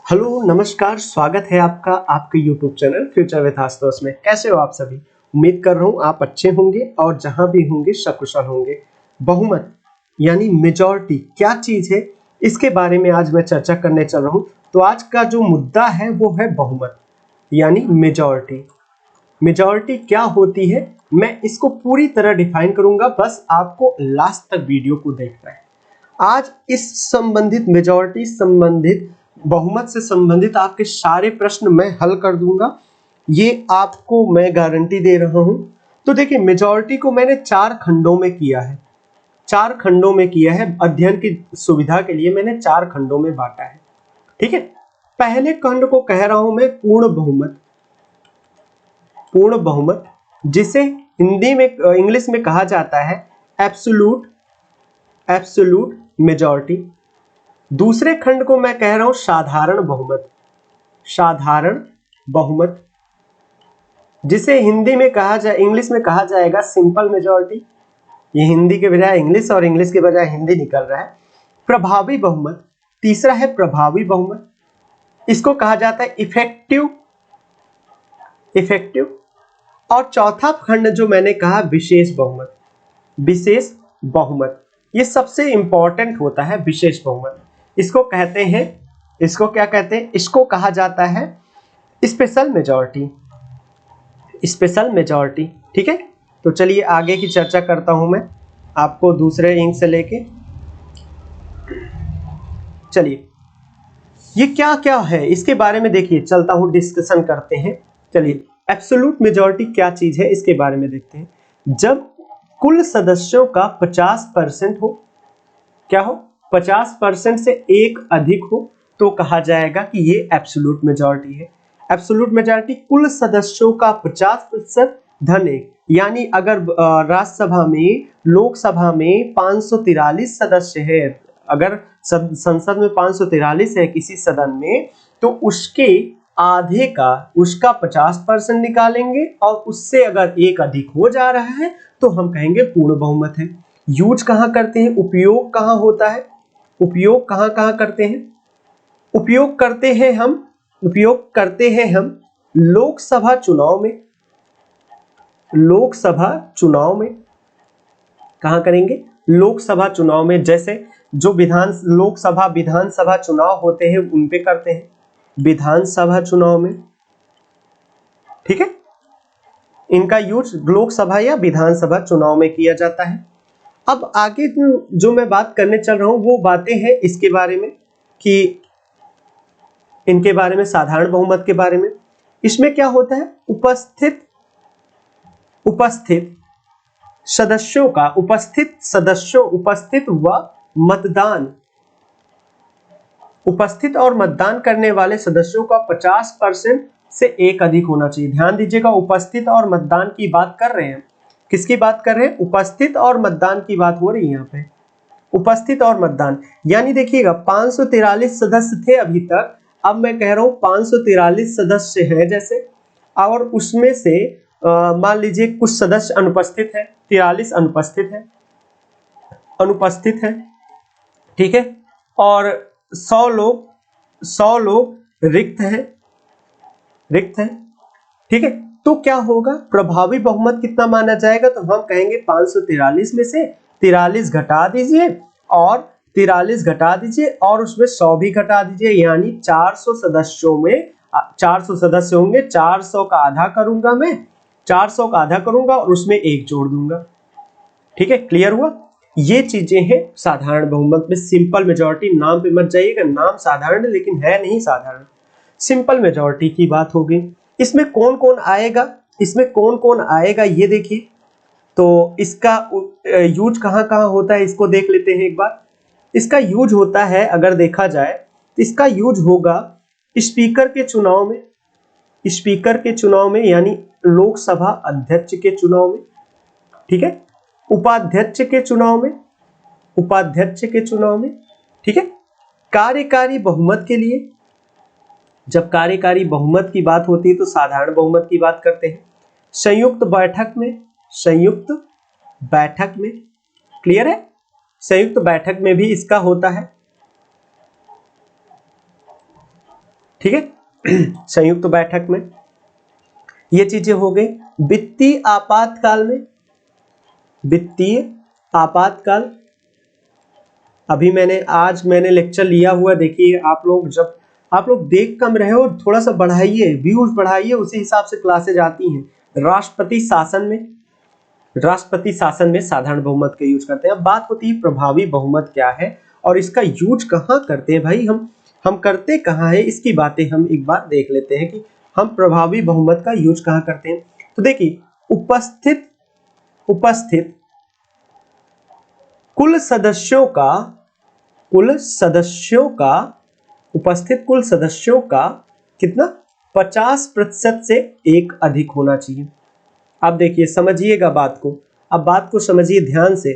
Hello नमस्कार, स्वागत है आपका आपके YouTube channel future with Ashutosh में। कैसे हो आप सभी? उम्मीद कर रहा हूँ आप अच्छे होंगे और जहाँ भी होंगे सकुशल होंगे। बहुमत यानी मेजॉरिटी क्या चीज़ है, इसके बारे में आज मैं चर्चा करने चल रहा हूँ। तो आज का जो मुद्दा है वो है बहुमत यानी मेजॉरिटी। मेजॉरिटी क्या होती है मैं इसको पूरी तरह डिफाइन करूंगा, बस आपको लास्ट तक वीडियो को देखना है। आज इस संबंधित मेजॉरिटी संबंधित बहुमत से संबंधित आपके सारे प्रश्न मैं हल कर दूंगा, ये आपको मैं गारंटी दे रहा हूं। तो देखिए, मेजॉरिटी को मैंने 4 खंडों में किया है। 4 खंडों में किया है, अध्ययन की सुविधा के लिए मैंने 4 खंडों में बांटा है। ठीक है, पहले खंड को कह रहा हूं मैं पूर्ण बहुमत। पूर्ण बहुमत जिसे हिंदी में इंग्लिश में कहा जाता है एब्सोल्यूट मेजॉरिटी। दूसरे खंड को मैं कह रहा हूं साधारण बहुमत। साधारण बहुमत जिसे हिंदी में कहा जाए, इंग्लिश में कहा जाएगा सिंपल मेजॉरिटी। ये हिंदी के बजाय इंग्लिश और इंग्लिश के बजाय हिंदी निकल रहा है। प्रभावी बहुमत, तीसरा है प्रभावी बहुमत, इसको कहा जाता है इफेक्टिव। और चौथा खंड जो मैंने कहा विशेष बहुमत। विशेष बहुमत ये सबसे इंपॉर्टेंट होता है। विशेष बहुमत इसको कहते हैं, इसको क्या कहते हैं, इसको कहा जाता है स्पेशल मेजॉरिटी। स्पेशल मेजॉरिटी, ठीक है। तो चलिए आगे की चर्चा करता हूं मैं आपको दूसरे इंक से लेके। चलिए ये क्या क्या है इसके बारे में देखिए, चलता हूं डिस्कशन करते हैं। चलिए, एब्सोल्यूट मेजॉरिटी क्या चीज है इसके बारे में देखते हैं। जब कुल सदस्यों का 50% हो, क्या हो, 50% से एक अधिक हो, तो कहा जाएगा कि ये एब्सोल्यूट मेजॉरिटी है। एब्सोल्यूट मेजॉरिटी कुल सदस्यों का 50% धन एक, यानी अगर राज्यसभा में, लोकसभा में 543 सदस्य है, अगर संसद में 543 है किसी सदन में, तो उसके आधे का, उसका 50% निकालेंगे और उससे अगर एक अधिक हो जा रहा है तो हम कहेंगे पूर्ण बहुमत है। यूज कहां करते हैं, उपयोग कहां होता है, उपयोग कहां कहां करते हैं, उपयोग करते हैं हम लोकसभा चुनाव में। लोकसभा चुनाव में कहां करेंगे, लोकसभा चुनाव में। जैसे जो लोकसभा विधानसभा चुनाव होते हैं उन पे करते हैं, विधानसभा चुनाव में, ठीक है। इनका यूज लोकसभा या विधानसभा चुनाव में किया जाता है। अब आगे जो मैं बात करने चल रहा हूं वो बातें हैं इसके बारे में, कि इनके बारे में, साधारण बहुमत के बारे में। इसमें क्या होता है, उपस्थित व मतदान, उपस्थित और मतदान करने वाले सदस्यों का 50% से एक अधिक होना चाहिए। ध्यान दीजिएगा, उपस्थित और मतदान की बात कर रहे हैं। किसकी बात कर रहे हैं, उपस्थित और मतदान की बात हो रही है यहाँ पे। उपस्थित और मतदान यानी देखिएगा 543 सदस्य थे अभी तक, अब मैं कह रहा हूं 543 सदस्य हैं जैसे, और उसमें से मान लीजिए कुछ सदस्य अनुपस्थित है, 43 अनुपस्थित है, ठीक है। और 100 लोग रिक्त हैं, ठीक है। तो क्या होगा, प्रभावी बहुमत कितना माना जाएगा, तो हम कहेंगे 543 में से 43 घटा दीजिए और 43 घटा दीजिए और उसमें 100 भी घटा दीजिए, यानी 400 सदस्यों में 400 सदस्य होंगे, 400 का आधा करूंगा मैं, 400 का आधा करूंगा और उसमें एक जोड़ दूंगा, ठीक है। क्लियर हुआ? ये चीजें हैं साधारण बहुमत में। सिंपल मेजॉरिटी, नाम पे मत जाइएगा, नाम साधारण है लेकिन है नहीं साधारण। सिंपल मेजॉरिटी की बात हो गई। इसमें कौन कौन आएगा, ये देखिए। तो इसका यूज कहां कहां होता है इसको देख लेते हैं एक बार। इसका यूज होता है, अगर देखा जाए, इसका यूज होगा स्पीकर के चुनाव में, यानी लोकसभा अध्यक्ष के चुनाव में, ठीक है। उपाध्यक्ष के चुनाव में, ठीक है। कार्यकारी बहुमत के लिए, जब कार्यकारी बहुमत की बात होती है तो साधारण बहुमत की बात करते हैं। संयुक्त बैठक में, क्लियर है, संयुक्त बैठक में भी इसका होता है। ठीक है। संयुक्त बैठक में ये चीजें हो गई। वित्तीय आपातकाल में, वित्तीय आपातकाल अभी आज मैंने लेक्चर लिया हुआ, देखिए आप लोग जब आप लोग देख कम रहे हो, थोड़ा सा बढ़ाइए, व्यूज बढ़ाइए, उसी हिसाब से क्लासेज आती हैं। राष्ट्रपति शासन में, राष्ट्रपति शासन में साधारण बहुमत का यूज करते हैं। अब बात होती है प्रभावी बहुमत क्या है और इसका यूज कहाँ करते हैं भाई, हम करते कहाँ है, इसकी बातें हम एक बार देख लेते हैं कि हम प्रभावी बहुमत का यूज कहाँ करते हैं। तो देखिए, उपस्थित कुल सदस्यों का उपस्थित कुल सदस्यों का कितना 50% से एक अधिक होना चाहिए। अब देखिए समझिएगा बात को, अब बात को समझिए ध्यान से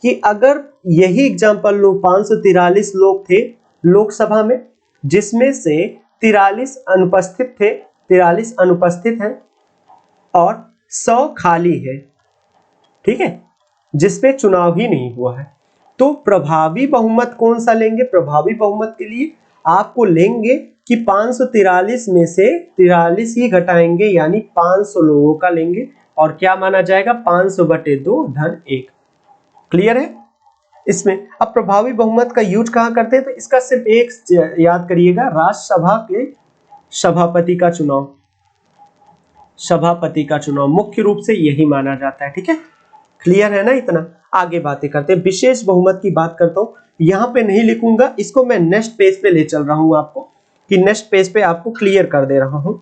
कि अगर यही एग्जांपल लो, 543 लोग थे लोकसभा में, जिसमें से 43 अनुपस्थित थे, 43 अनुपस्थित हैं और 100 खाली है, ठीक है, जिसपे चुनाव ही नहीं हुआ है। तो प्रभावी बहुमत कौन सा लेंगे? प्रभावी बहुमत के लिए आपको लेंगे कि 543 में से 43 ही घटाएंगे, यानी 500 लोगों का लेंगे और क्या माना जाएगा 500/2 धन 1। क्लियर है इसमें? अब प्रभावी बहुमत का यूज कहां करते हैं, तो इसका सिर्फ एक याद करिएगा, राज्यसभा के सभापति का चुनाव, सभापति का चुनाव मुख्य रूप से यही माना जाता है। ठीक है, क्लियर है ना? इतना आगे बातें करते हैं। विशेष बहुमत की बात करता हूं, यहां पे नहीं लिखूंगा, इसको मैं नेक्स्ट पेज पे ले चल रहा हूं आपको, कि नेक्स्ट पेज पे आपको क्लियर कर दे रहा हूं।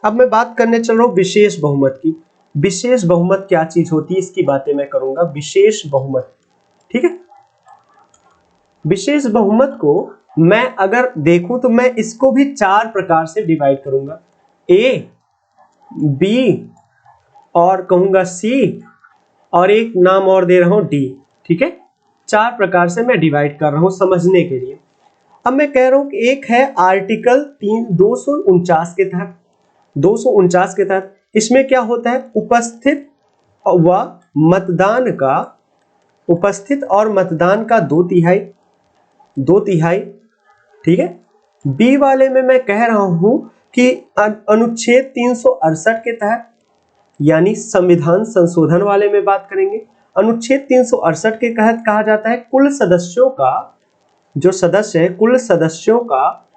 अब मैं बात करने चल रहा हूं विशेष बहुमत की। विशेष बहुमत क्या चीज होती है, इसकी बातें मैं करूंगा। विशेष बहुमत, ठीक है, विशेष बहुमत को मैं अगर देखूं तो मैं इसको भी 4 प्रकार से डिवाइड करूंगा, ए, बी और कहूंगा सी, और एक नाम और दे रहा हूं डी। ठीक है, 4 प्रकार से मैं डिवाइड कर रहा हूं समझने के लिए। अब मैं कह रहा हूं कि एक है आर्टिकल 249 के तहत, 249 के तहत इसमें क्या होता है, उपस्थित व मतदान का, उपस्थित और मतदान का 2/3, ठीक है। बी वाले में मैं कह रहा हूं कि अनुच्छेद 368 के तहत, यानी संविधान संशोधन वाले में बात करेंगे, अनुच्छेद 368 के तहत कहा जाता है कुल सदस्यों का, जो सदस्य है कुल सदस्यों का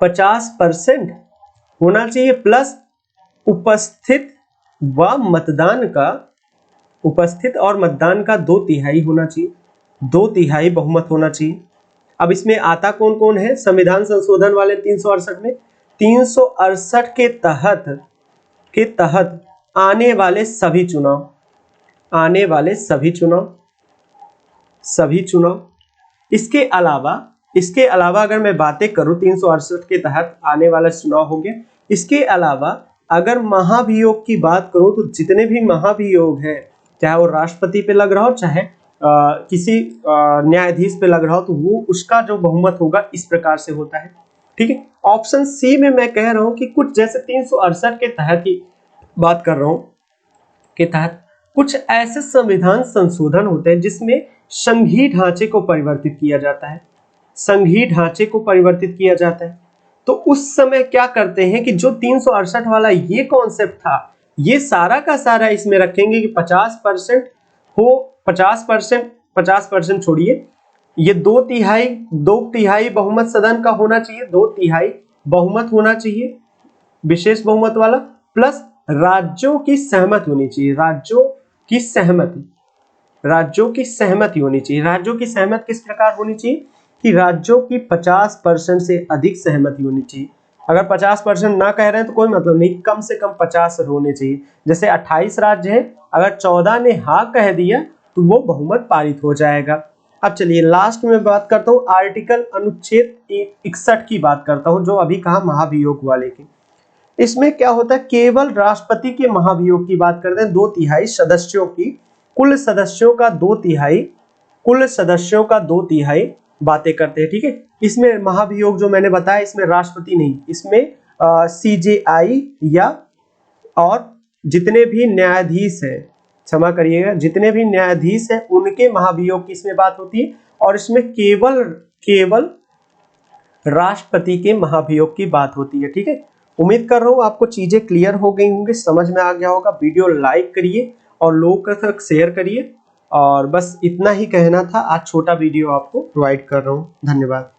50% होना चाहिए, प्लस उपस्थित व मतदान का, उपस्थित और मतदान का 2/3 होना चाहिए, 2/3 बहुमत होना चाहिए। अब इसमें आता कौन कौन है संविधान संशोधन वाले 368 में, 368 के तहत आने वाले सभी चुनाव, आने वाले सभी चुनाव, इसके अलावा अगर मैं बातें करूं 368 के तहत आने वाला चुनाव हो गया, इसके अलावा अगर महाभियोग की बात करूं तो जितने भी महाभियोग है, चाहे वो राष्ट्रपति पे लग रहा हो, चाहे किसी न्यायाधीश पे लग रहा हो, तो वो उसका जो बहुमत होगा इस प्रकार से होता है। ठीक है, ऑप्शन सी में मैं कह रहा हूं कि कुछ जैसे 368 के तहत ही बात कर रहा हूं, के तहत कुछ ऐसे संविधान संशोधन होते हैं जिसमें संघीय ढांचे को परिवर्तित किया जाता है, संघीय ढांचे को परिवर्तित किया जाता है। तो उस समय क्या करते हैं कि जो 368 वाला ये कॉन्सेप्ट था, ये सारा का सारा इसमें रखेंगे कि 50% हो, 50% छोड़िए, ये 2/3 बहुमत सदन का होना चाहिए, 2/3 बहुमत होना चाहिए विशेष बहुमत वाला, प्लस राज्यों की सहमति होनी चाहिए, राज्यों की सहमति होनी चाहिए। राज्यों की सहमति किस प्रकार होनी चाहिए कि राज्यों की 50% से अधिक सहमति होनी चाहिए। अगर 50% ना कह रहे हैं तो कोई मतलब नहीं, कम से कम 50 होने चाहिए। जैसे 28 राज्य है, अगर 14 ने हाँ कह दिया तो वो बहुमत पारित हो जाएगा। अब चलिए लास्ट में बात करता हूँ आर्टिकल अनुच्छेद 61 की बात करता हूँ, जो अभी कहा महाभियोग वाले की। इसमें क्या होता है, केवल राष्ट्रपति के महाभियोग की बात करते हैं, 2/3 सदस्यों की, कुल सदस्यों का 2/3 बातें करते हैं। ठीक है, इसमें महाभियोग जो मैंने बताया, इसमें राष्ट्रपति नहीं, इसमें CJI या और जितने भी न्यायाधीश हैं, क्षमा करिएगा, जितने भी न्यायाधीश हैं उनके महाभियोग की इसमें बात होती है। और इसमें केवल राष्ट्रपति के महाभियोग की बात होती है। ठीक है, उम्मीद कर रहा हूँ आपको चीजें क्लियर हो गई होंगी, समझ में आ गया होगा। वीडियो लाइक करिए और लोगों तक शेयर करिए। और बस इतना ही कहना था, आज छोटा वीडियो आपको प्रोवाइड कर रहा हूँ। धन्यवाद।